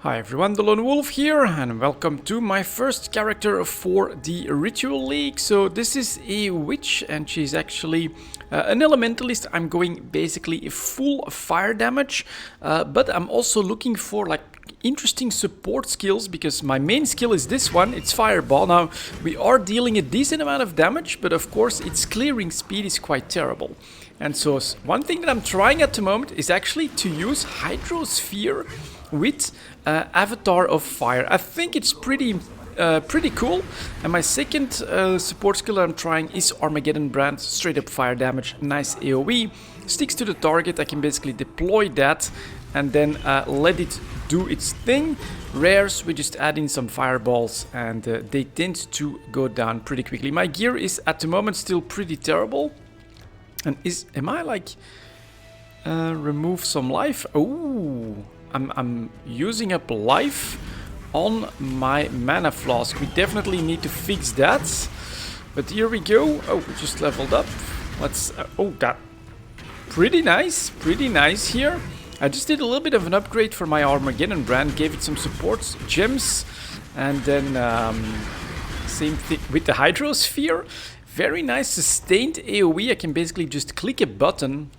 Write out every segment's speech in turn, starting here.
Hi everyone, delonewolf here, and welcome to my first character for the Ritual League. So this is a witch, and she's actually an elementalist. I'm going basically full fire damage, but I'm also looking for like interesting support skills, because my main skill is this one, it's fireball. Now we are dealing a decent amount of damage, but of course its clearing speed is quite terrible. And so one thing that I'm trying at the moment is actually to use Hydrosphere with Avatar of Fire. I think it's pretty cool. And my second support skill that I'm trying is Armageddon Brand, straight up fire damage, nice AoE, sticks to the target. I can basically deploy that and then let it do its thing. Rares, we just add in some fireballs and they tend to go down pretty quickly. My gear is at the moment still pretty terrible. And am I like remove some life? Oh, I'm using up life on my mana flask. We definitely need to fix that. But here we go. Oh, we just leveled up. Let's oh, that pretty nice here. I just did a little bit of an upgrade for my Armageddon brand, gave it some support gems, and then same thing with the Hydrosphere. Very nice sustained AoE. I can basically just click a button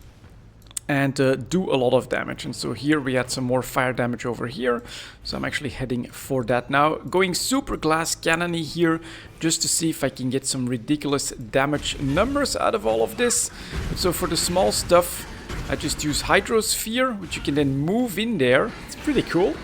and do a lot of damage. And so here we had some more fire damage over here. So I'm actually heading for that now. Going super glass cannony here just to see if I can get some ridiculous damage numbers out of all of this. And so for the small stuff, I just use Hydrosphere, which you can then move in there. It's pretty cool.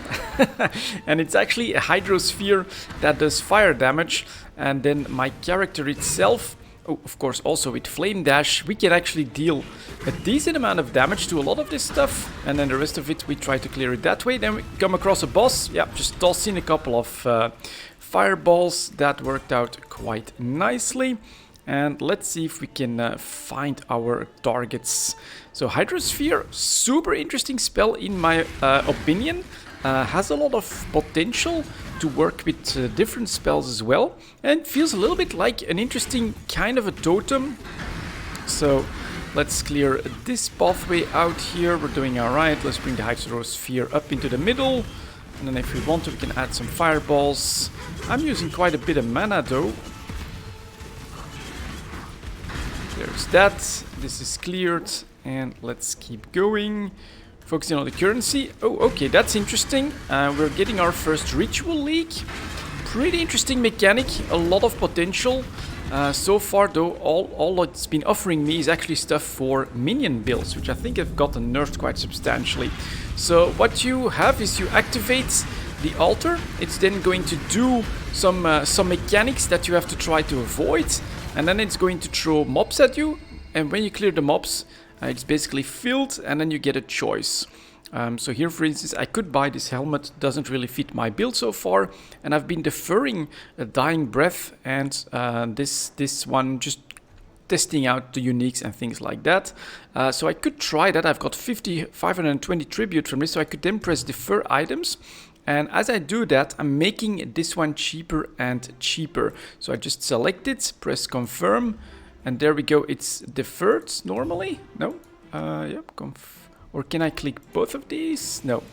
And it's actually a Hydrosphere that does fire damage. And then my character itself, oh, of course, also with Flame Dash, we can actually deal a decent amount of damage to a lot of this stuff. And then the rest of it, we try to clear it that way. Then we come across a boss. Yeah, just toss in a couple of fireballs. That worked out quite nicely. And let's see if we can find our targets. So Hydrosphere, super interesting spell in my opinion. Has a lot of potential to work with different spells as well. And feels a little bit like an interesting kind of a totem. So let's clear this pathway out here. We're doing alright. Let's bring the Hydrosphere up into the middle. And then if we want to, we can add some fireballs. I'm using quite a bit of mana though. There's that. This is cleared. And let's keep going. Focusing on the currency. Oh, okay, that's interesting. We're getting our first Ritual League. Pretty interesting mechanic. A lot of potential. So far, though, all it's been offering me is actually stuff for minion builds, which I think have gotten nerfed quite substantially. So what you have is you activate the altar. It's then going to do some mechanics that you have to try to avoid. And then it's going to throw mobs at you. And when you clear the mobs, it's basically filled, and then you get a choice. So here, for instance, I could buy this helmet. Doesn't really fit my build so far, and I've been deferring a Dying Breath and this one, just testing out the uniques and things like that. So I could try that. I've got 520 tribute from this, so I could then press defer items. And as I do that, I'm making this one cheaper and cheaper. So I just select it, press confirm. And there we go, it's deferred normally? No? Yep, or can I click both of these? No.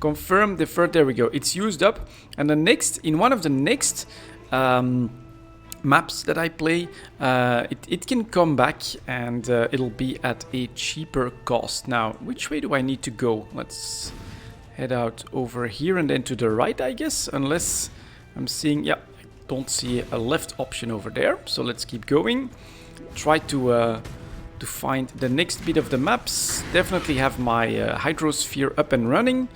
Confirm, deferred, there we go. It's used up. And the next, in one of the next maps that I play, it can come back and it'll be at a cheaper cost. Now, which way do I need to go? Let's head out over here and then to the right, I guess, unless I'm seeing, yeah. Don't see a left option over there, so let's keep going. Try to find the next bit of the maps. Definitely have my Hydrosphere up and running.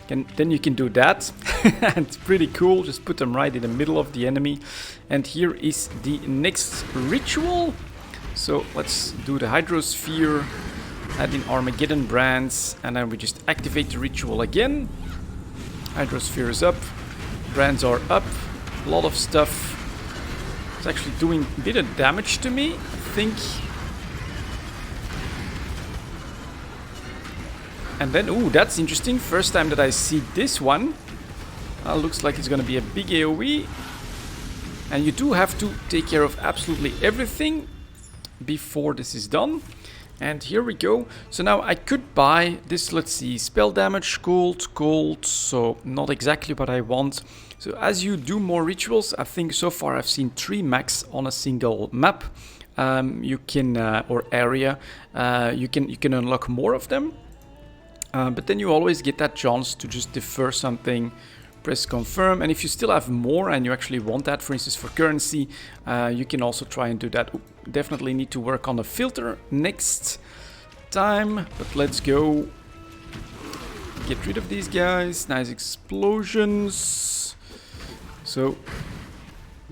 Then you can do that. It's pretty cool. Just put them right in the middle of the enemy. And here is the next ritual. So let's do the Hydrosphere. Add in Armageddon brands, and then we just activate the ritual again. Hydrosphere is up. Brands are up. A lot of stuff. It's actually doing a bit of damage to me, I think. And then, ooh, that's interesting. First time that I see this one. Looks like it's gonna be a big AoE. And you do have to take care of absolutely everything before this is done. And here we go. So now I could buy this, let's see, spell damage, gold, so not exactly what I want. So as you do more rituals, I think so far I've seen 3 max on a single map. You can, or area, you can unlock more of them. But then you always get that chance to just defer something, press confirm, and if you still have more and you actually want that, for instance for currency, you can also try and do that. Ooh, definitely need to work on the filter next time, but let's go. Get rid of these guys. Nice explosions. So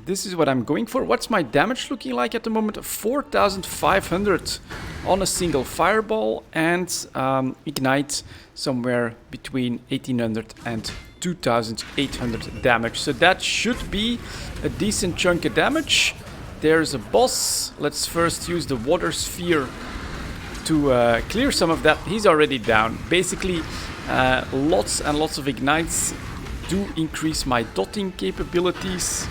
this is what I'm going for. What's my damage looking like at the moment? 4,500 on a single fireball, and ignite somewhere between 1,800 and 2,800 damage. So that should be a decent chunk of damage. There's a boss. Let's first use the water sphere to clear some of that. He's already down. Basically, lots and lots of ignites do increase my dotting capabilities.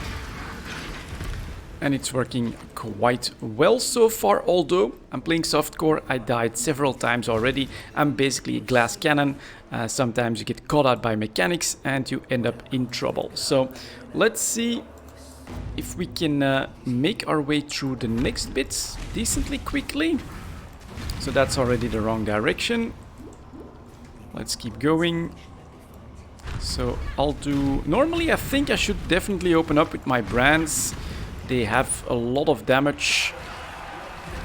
And it's working quite well so far, although I'm playing softcore. I died several times already. I'm basically a glass cannon. Sometimes you get caught out by mechanics and you end up in trouble. So let's see if we can make our way through the next bits decently quickly. So that's already the wrong direction. Let's keep going. So I'll do... Normally I think I should definitely open up with my brands. They have a lot of damage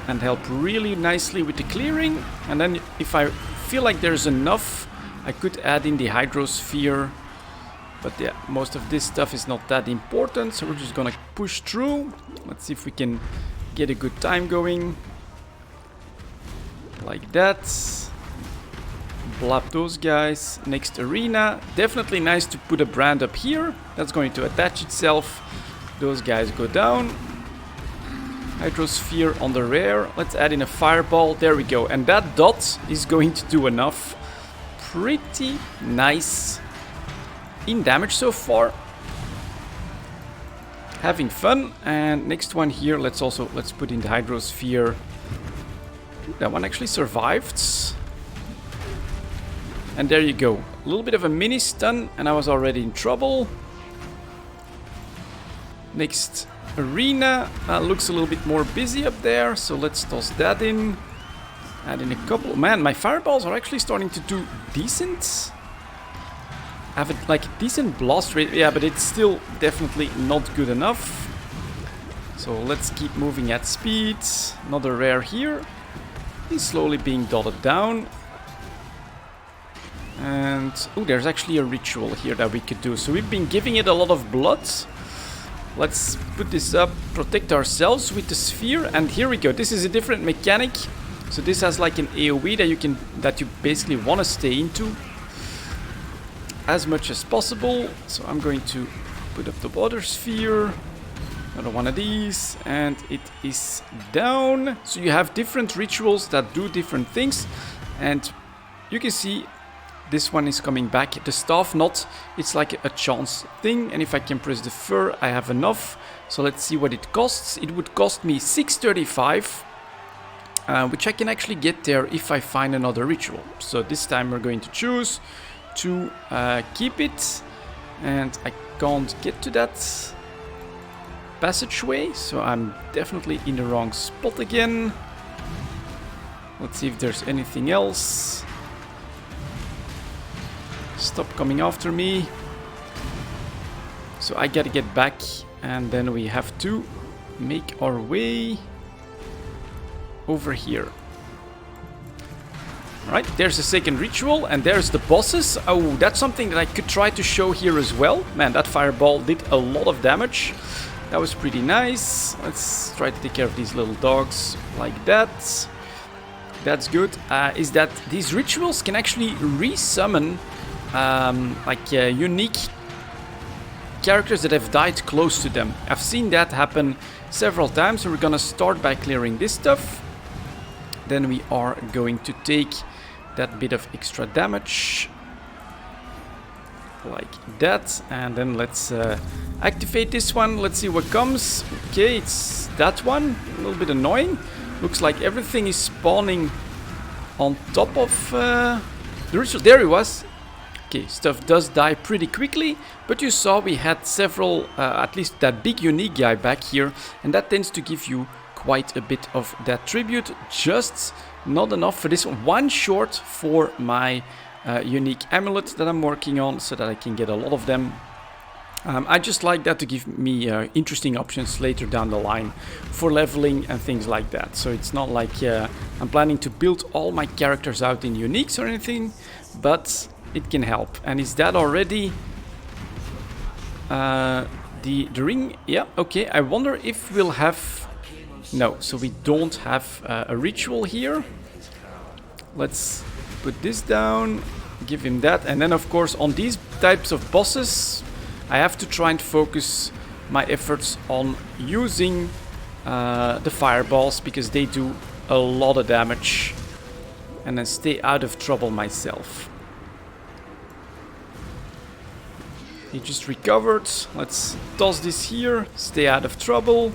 and help really nicely with the clearing. And then if I feel like there's enough, I could add in the Hydrosphere. But yeah, most of this stuff is not that important, so we're just gonna push through. Let's see if we can get a good time going. Like that. Blap those guys. Next arena. Definitely nice to put a brand up here. That's going to attach itself. Those guys go down. Hydrosphere on the rare. Let's add in a fireball. There we go. And that dot is going to do enough. Pretty nice in damage so far. Having fun. And next one here, let's put in the Hydrosphere. That one actually survived. And there you go. A little bit of a mini stun and I was already in trouble. Next arena looks a little bit more busy up there, so let's toss that in. Add in a couple. Man, my fireballs are actually starting to do decent. I have like a decent blast rate, yeah, but it's still definitely not good enough. So let's keep moving at speed. Another rare here. He's slowly being dotted down. And oh, there's actually a ritual here that we could do. So we've been giving it a lot of blood. Let's put this up, protect ourselves with the sphere, and here we go. This is a different mechanic. So this has like an AoE that you basically want to stay into as much as possible. So I'm going to put up the water sphere, another one of these, and it is down. So you have different rituals that do different things, and you can see this one is coming back. The staff knot, it's like a chance thing, and if I can press the fur, I have enough. So let's see what it costs. It would cost me 635, which I can actually get there if I find another ritual. So this time we're going to choose to keep it, and I can't get to that passageway, so I'm definitely in the wrong spot again. Let's see if there's anything else. Stop coming after me. So I gotta get back, and then we have to make our way over here. Alright, there's the second ritual, and there's the bosses. Oh, that's something that I could try to show here as well. Man, that fireball did a lot of damage. That was pretty nice. Let's try to take care of these little dogs like that. That's good. Is that these rituals can actually resummon unique characters that have died close to them. I've seen that happen several times, so we're gonna start by clearing this stuff. Then we are going to take that bit of extra damage like that, and then let's activate this one. Let's see what comes. Okay, it's that one. A little bit annoying. Looks like everything is spawning on top of the ritual. There he was. Okay, stuff does die pretty quickly, but you saw we had several, at least that big unique guy back here, and that tends to give you quite a bit of that tribute. Just not enough for this one. One short for my unique amulet that I'm working on, so that I can get a lot of them. I just like that to give me interesting options later down the line for leveling and things like that. So it's not like I'm planning to build all my characters out in uniques or anything, but it can help. And is that already the ring? Yeah, okay. I wonder if we'll have... No, so we don't have a ritual here. Let's put this down, give him that. And then, of course, on these types of bosses, I have to try and focus my efforts on using the fireballs, because they do a lot of damage. And then stay out of trouble myself. He just recovered. Let's toss this here. Stay out of trouble.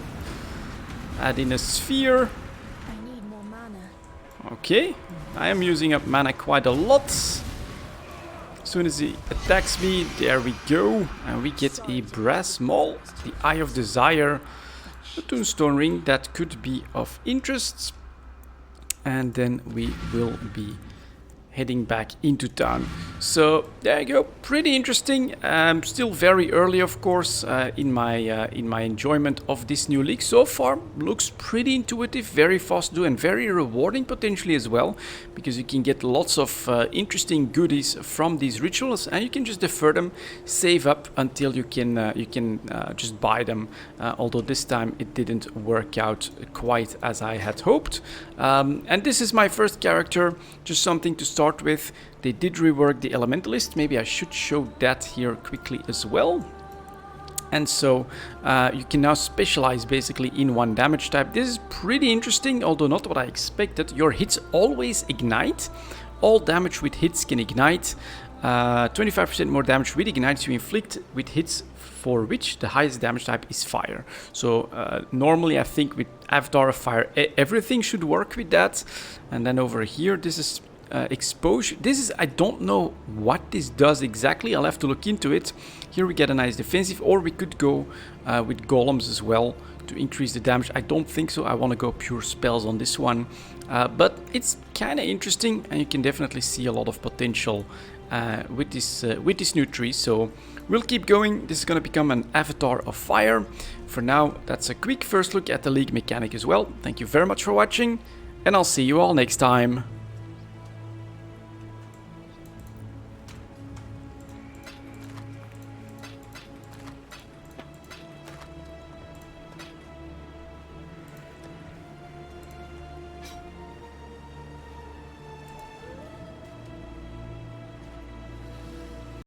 Add in a sphere. I need more mana. Okay. I am using up mana quite a lot. As soon as he attacks me, there we go. And we get a brass maul. The Eye of Desire. A tombstone ring that could be of interest. And then we will be heading back into town. So there you go, pretty interesting. Still very early, of course, in my enjoyment of this new league. So far, looks pretty intuitive, very fast to do, and very rewarding potentially as well, because you can get lots of interesting goodies from these rituals, and you can just defer them, save up until you can just buy them. Although this time it didn't work out quite as I had hoped. And this is my first character, just something to start with. They did rework the Elementalist. Maybe I should show that here quickly as well. And so you can now specialize basically in one damage type. This is pretty interesting, although not what I expected. Your hits always ignite. All damage with hits can ignite. 25% more damage with ignites you inflict with hits for which the highest damage type is fire. So normally I think with Avatar of Fire everything should work with that. And then over here this is exposure. This is, I don't know what this does exactly. I'll have to look into it. Here we get a nice defensive, or we could go with golems as well to increase the damage. I don't think so. I want to go pure spells on this one. But it's kind of interesting, and you can definitely see a lot of potential with this new tree. So we'll keep going. This is going to become an Avatar of Fire. For now, that's a quick first look at the league mechanic as well. Thank you very much for watching, and I'll see you all next time.